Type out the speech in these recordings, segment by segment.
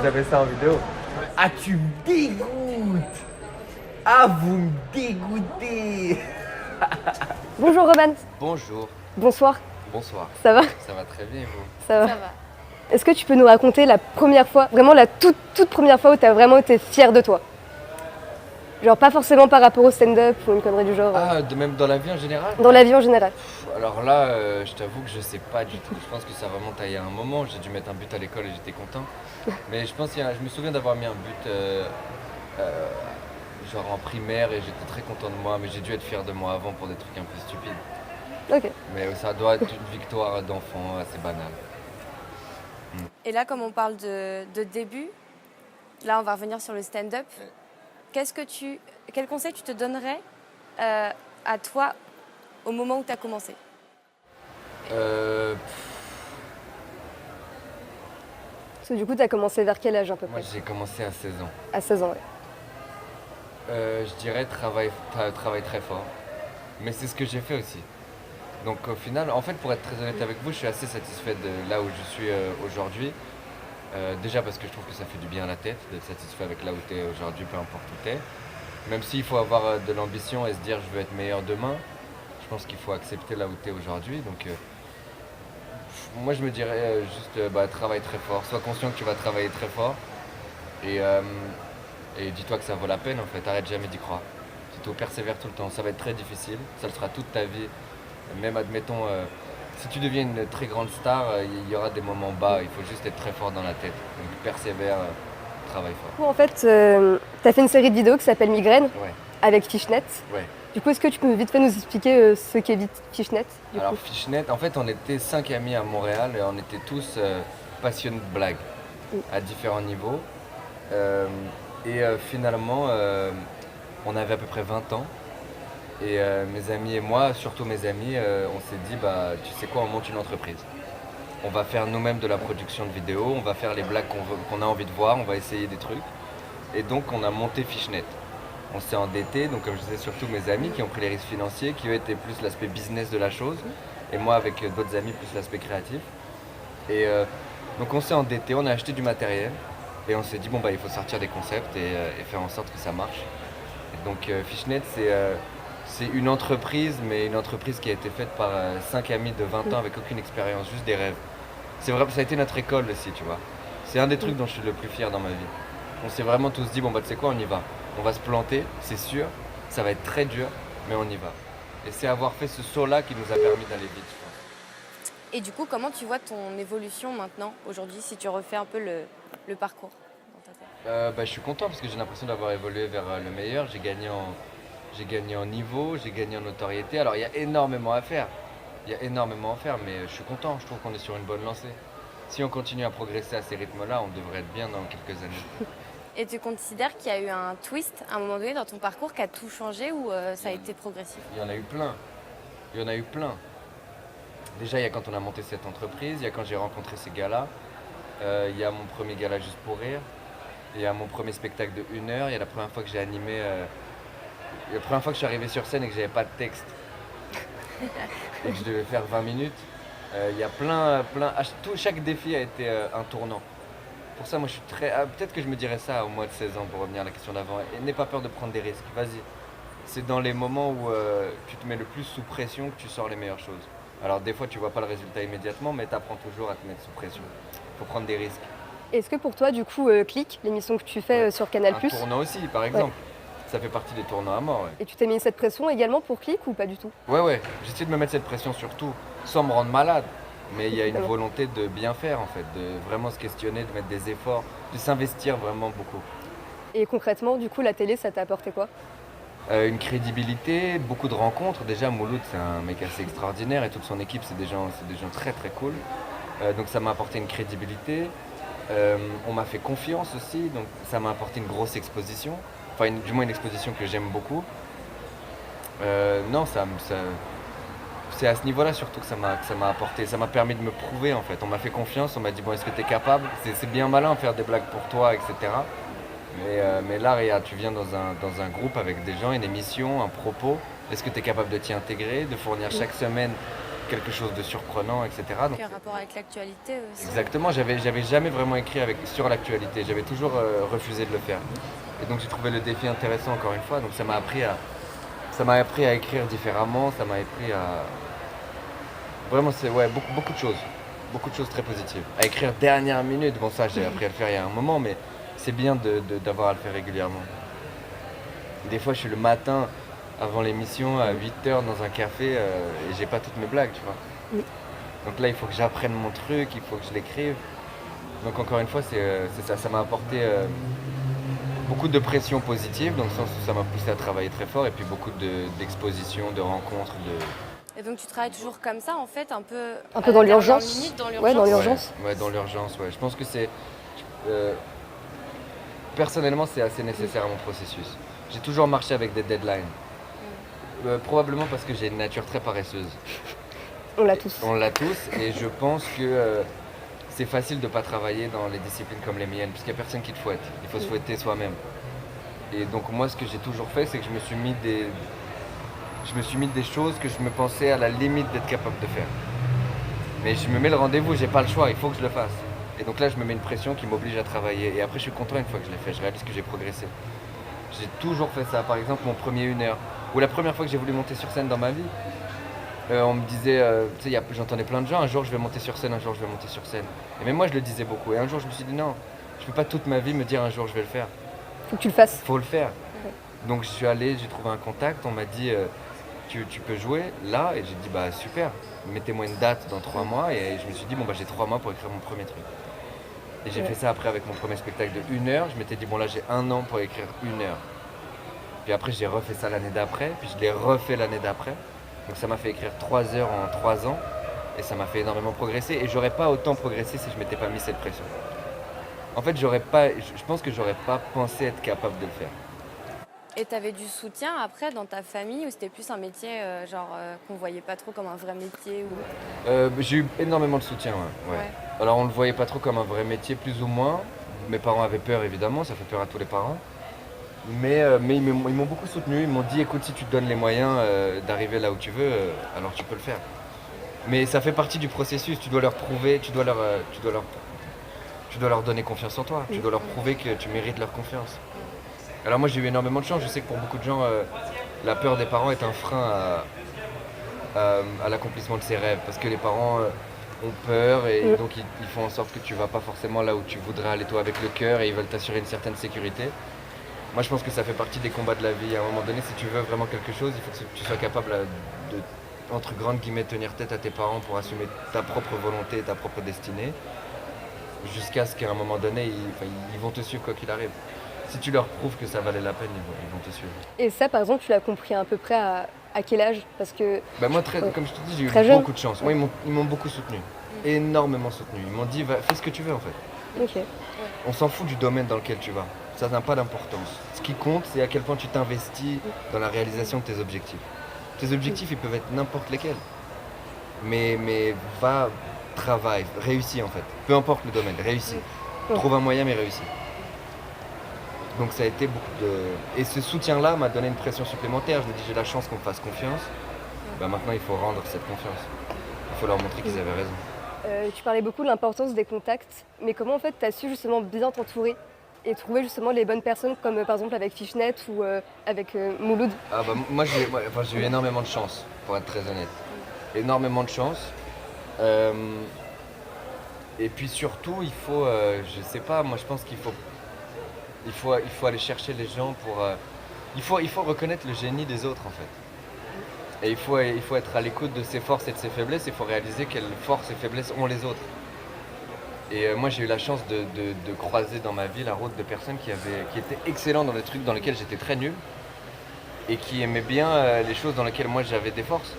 Vous avez ça en vidéo? Ah, tu me dégoûtes! Ah, vous me dégoûtez! Bonjour Roman. Bonjour. Bonsoir. Bonsoir. Ça va? Ça va très bien, vous? Ça va. Ça va. Est-ce que tu peux nous raconter la première fois, vraiment la toute première fois où tu as vraiment été fière de toi? Genre pas forcément par rapport au stand-up ou une connerie du genre. Ah, même dans la vie en général? Dans la vie en général. Alors là, je t'avoue que je sais pas du tout. Je pense que ça remonte à il y a un moment. J'ai dû mettre un but à l'école et j'étais content. Mais je pense je me souviens d'avoir mis un but genre en primaire et j'étais très content de moi. Mais j'ai dû être fier de moi avant pour des trucs un peu stupides. Ok. Mais ça doit être une victoire d'enfant assez banale. Et là, comme on parle de début, là, on va revenir sur le stand-up. Quel conseil tu te donnerais à toi au moment où tu as commencé? Parce que du coup, tu as commencé vers quel âge à peu Moi, près? j'ai commencé à 16 ans. À 16 ans, ouais. Je dirais travail très fort. Mais c'est ce que j'ai fait aussi. Donc au final, en fait, pour être très honnête avec vous, je suis assez satisfait de là où je suis aujourd'hui. Déjà parce que je trouve que ça fait du bien à la tête d'être satisfait avec là où tu es aujourd'hui, peu importe où tu es. Même s'il faut avoir de l'ambition et se dire je veux être meilleur demain, je pense qu'il faut accepter là où tu es aujourd'hui. Donc moi je me dirais juste travaille très fort, sois conscient que tu vas travailler très fort et, euh, et dis-toi que ça vaut la peine en fait, arrête jamais d'y croire. Surtout persévère tout le temps, ça va être très difficile, ça le sera toute ta vie. Même admettons, si tu deviens une très grande star, il y aura des moments bas, il faut juste être très fort dans la tête. Donc persévère, travaille fort. Du coup, en fait, tu as fait une série de vidéos qui s'appelle Migraine Ouais, avec Fishnet. ouais. Du coup, est-ce que tu peux vite fait nous expliquer ce qu'est Fishnet du Alors coup Fishnet, en fait on était 5 amis à Montréal et on était tous passionnés de blagues à différents niveaux. Finalement, on avait à peu près 20 ans. Et mes amis et moi, surtout mes amis, on s'est dit, tu sais quoi, on monte une entreprise. On va faire nous-mêmes de la production de vidéos, on va faire les blagues qu'on a envie de voir, on va essayer des trucs. Et donc on a monté Fishnet. On s'est endetté, donc comme je disais, surtout mes amis qui ont pris les risques financiers, qui eux étaient plus l'aspect business de la chose, et moi avec d'autres amis plus l'aspect créatif. Et donc on s'est endetté, on a acheté du matériel, et on s'est dit, il faut sortir des concepts et faire en sorte que ça marche. Et donc Fishnet, c'est une entreprise, mais une entreprise qui a été faite par 5 amis de 20 ans avec aucune expérience, juste des rêves. C'est vrai, ça a été notre école aussi, tu vois. C'est un des trucs dont je suis le plus fier dans ma vie. On s'est vraiment tous dit, tu sais quoi, on y va. On va se planter, c'est sûr, ça va être très dur, mais on y va. Et c'est avoir fait ce saut-là qui nous a permis d'aller vite, je pense. Et du coup, comment tu vois ton évolution maintenant, aujourd'hui, si tu refais un peu le parcours dans ta tête? Je suis content parce que j'ai l'impression d'avoir évolué vers le meilleur. J'ai gagné en niveau, j'ai gagné en notoriété. Alors il y a énormément à faire. Il y a énormément à faire, mais je suis content. Je trouve qu'on est sur une bonne lancée. Si on continue à progresser à ces rythmes-là, on devrait être bien dans quelques années. Et tu considères qu'il y a eu un twist à un moment donné dans ton parcours qui a tout changé ou ça a été progressif? Il y en a eu plein. Il y en a eu plein. Déjà, il y a quand on a monté cette entreprise, il y a quand j'ai rencontré ces gars-là, il y a mon premier gala Juste pour rire, il y a mon premier spectacle de 1 heure, il y a la première fois que j'ai animé, la première fois que je suis arrivé sur scène et que j'avais pas de texte et que je devais faire 20 minutes. Il y a chaque défi a été un tournant. Pour ça, moi je suis peut-être que je me dirais ça au moins de 16 ans pour revenir à la question d'avant. Et n'aie pas peur de prendre des risques, vas-y. C'est dans les moments où tu te mets le plus sous pression que tu sors les meilleures choses. Alors des fois tu vois pas le résultat immédiatement, mais tu apprends toujours à te mettre sous pression. Faut prendre des risques. Est-ce que pour toi, du coup, Click, l'émission que tu fais sur Canal+, Un tournant aussi, par exemple. Ça fait partie des tournants à mort. Ouais, et tu t'es mis cette pression également pour Click ou pas du tout? ouais. J'essaie de me mettre cette pression surtout, sans me rendre malade. Mais il y a une volonté de bien faire en fait, de vraiment se questionner, de mettre des efforts, de s'investir vraiment beaucoup. Et concrètement, du coup, la télé, ça t'a apporté quoi? Une crédibilité, beaucoup de rencontres. Déjà, Mouloud, c'est un mec assez extraordinaire et toute son équipe, c'est des gens très très cool. Donc ça m'a apporté une crédibilité. On m'a fait confiance aussi, donc ça m'a apporté une grosse exposition. Enfin, du moins une exposition que j'aime beaucoup. Non, c'est à ce niveau-là surtout que ça m'a apporté. Ça m'a permis de me prouver en fait. On m'a fait confiance, on m'a dit est-ce que tu es capable? C'est bien malin de faire des blagues pour toi, etc. Mais là, regarde, tu viens dans un groupe avec des gens, une émission, un propos. Est-ce que tu es capable de t'y intégrer, de fournir chaque semaine quelque chose de surprenant, etc. Donc, Qui a un rapport avec l'actualité aussi. exactement, j'avais jamais vraiment écrit sur l'actualité, j'avais toujours refusé de le faire. Et donc j'ai trouvé le défi intéressant encore une fois, donc ça m'a appris à écrire différemment, ça m'a appris à... Vraiment, c'est beaucoup de choses très positives. À écrire dernière minute, bon ça j'ai appris à le faire il y a un moment, mais c'est bien d'avoir à le faire régulièrement. Des fois je suis le matin avant l'émission à 8h dans un café et j'ai pas toutes mes blagues, tu vois. Oui. Donc là il faut que j'apprenne mon truc, il faut que je l'écrive. Donc encore une fois c'est ça, ça m'a apporté beaucoup de pression positive, dans le sens où ça m'a poussé à travailler très fort et puis beaucoup d'expositions, de rencontres, Et donc tu travailles toujours comme ça en fait, un peu dans à la l'urgence. dernière minute, dans Ouais, dans l'urgence. l'urgence. Ouais, dans l'urgence, ouais. Je pense que personnellement, c'est assez nécessaire à mon processus. J'ai toujours marché avec des deadlines. Probablement parce que j'ai une nature très paresseuse. On l'a tous. On l'a tous et je pense que c'est facile de ne pas travailler dans les disciplines comme les miennes, puisqu'il n'y a personne qui te fouette. Il faut se fouetter soi-même. Et donc moi, ce que j'ai toujours fait, c'est que je me suis mis des choses que je me pensais à la limite d'être capable de faire. Mais je me mets le rendez-vous, j'ai pas le choix, il faut que je le fasse. Et donc là, je me mets une pression qui m'oblige à travailler. Et après, je suis content une fois que je l'ai fait, je réalise que j'ai progressé. J'ai toujours fait ça. Par exemple, mon premier 1 heure, ou la première fois que j'ai voulu monter sur scène dans ma vie, on me disait, tu sais, j'entendais plein de gens, un jour je vais monter sur scène, un jour je vais monter sur scène. Et même moi, je le disais beaucoup. Et un jour, je me suis dit, non, je peux pas toute ma vie me dire un jour je vais le faire. Faut que tu le fasses. Faut le faire. Donc je suis allé, j'ai trouvé un contact, on m'a dit tu peux jouer là, et j'ai dit bah super, mettez-moi une date dans 3 mois, et je me suis dit bon bah j'ai 3 mois pour écrire mon premier truc. Et j'ai fait ça après avec mon premier spectacle de 1 heure, je m'étais dit bon là j'ai 1 an pour écrire 1 heure. Puis après j'ai refait ça l'année d'après, puis je l'ai refait l'année d'après. Donc ça m'a fait écrire 3 heures en 3 ans, et ça m'a fait énormément progresser, et j'aurais pas autant progressé si je m'étais pas mis cette pression. En fait je pense que j'aurais pas pensé être capable de le faire. Et tu avais du soutien après dans ta famille ou c'était plus un métier qu'on voyait pas trop comme un vrai métier ou... J'ai eu énormément de soutien, ouais. Ouais. Alors on ne le voyait pas trop comme un vrai métier, plus ou moins. Mes parents avaient peur évidemment, ça fait peur à tous les parents. Mais ils m'ont beaucoup soutenu, ils m'ont dit écoute, si tu te donnes les moyens d'arriver là où tu veux, alors tu peux le faire. Mais ça fait partie du processus, tu dois leur prouver, tu dois leur donner confiance en toi, tu dois leur prouver que tu mérites leur confiance. Alors moi j'ai eu énormément de chance, je sais que pour beaucoup de gens, la peur des parents est un frein à l'accomplissement de ses rêves, parce que les parents ont peur et donc ils font en sorte que tu vas pas forcément là où tu voudrais aller toi avec le cœur, et ils veulent t'assurer une certaine sécurité. Moi je pense que ça fait partie des combats de la vie. À un moment donné, si tu veux vraiment quelque chose, il faut que tu sois capable de, entre grandes guillemets, tenir tête à tes parents pour assumer ta propre volonté et ta propre destinée, jusqu'à ce qu'à un moment donné, ils vont te suivre quoi qu'il arrive. Si tu leur prouves que ça valait la peine, ils vont te suivre. Et ça, par exemple, tu l'as compris à peu près à quel âge? Parce que... Bah moi, comme je te dis, j'ai eu Très jeune. beaucoup de chance. Moi, ils m'ont beaucoup soutenu, énormément soutenu. Ils m'ont dit, fais ce que tu veux en fait. Ok. On s'en fout du domaine dans lequel tu vas. Ça n'a pas d'importance. Ce qui compte, c'est à quel point tu t'investis dans la réalisation de tes objectifs. Tes objectifs, ils peuvent être n'importe lesquels. Mais va, travaille, réussis en fait. Peu importe le domaine, réussis. Trouve un moyen, mais réussis. Donc ça a été beaucoup de... Et ce soutien-là m'a donné une pression supplémentaire. Je me dis, j'ai la chance qu'on me fasse confiance. Bah, maintenant, il faut rendre cette confiance. Il faut leur montrer qu'ils avaient raison. Tu parlais beaucoup de l'importance des contacts, mais comment en fait tu as su justement bien t'entourer et trouver justement les bonnes personnes, comme par exemple avec Fishnet ou avec Mouloud? Ah bah, moi, j'ai eu énormément de chance, pour être très honnête. Énormément de chance. Et puis surtout, il faut, je sais pas, moi je pense qu'il faut aller chercher les gens pour... il faut reconnaître le génie des autres en fait. Et il faut être à l'écoute de ses forces et de ses faiblesses. Il faut réaliser quelles forces et faiblesses ont les autres. Et moi j'ai eu la chance de croiser dans ma vie la route de personnes qui étaient excellentes dans des trucs dans lesquels j'étais très nul. Et qui aimaient bien les choses dans lesquelles moi j'avais des forces.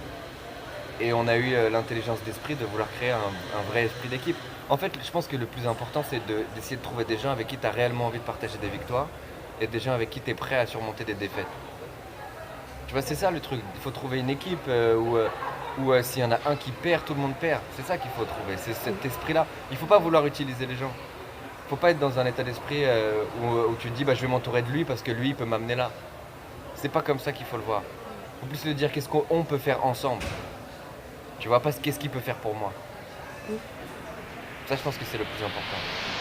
Et on a eu l'intelligence d'esprit de vouloir créer un vrai esprit d'équipe. En fait, je pense que le plus important, c'est d'essayer de trouver des gens avec qui tu as réellement envie de partager des victoires et des gens avec qui tu es prêt à surmonter des défaites. Tu vois, c'est ça le truc. Il faut trouver une équipe où s'il y en a un qui perd, tout le monde perd. C'est ça qu'il faut trouver, c'est cet esprit-là. Il ne faut pas vouloir utiliser les gens. Il ne faut pas être dans un état d'esprit où tu te dis je vais m'entourer de lui parce que lui, il peut m'amener là. C'est pas comme ça qu'il faut le voir. Il faut plus le dire qu'est-ce qu'on peut faire ensemble. Tu vois pas qu'est-ce qu'il peut faire pour moi. Ça, je pense que c'est le plus important.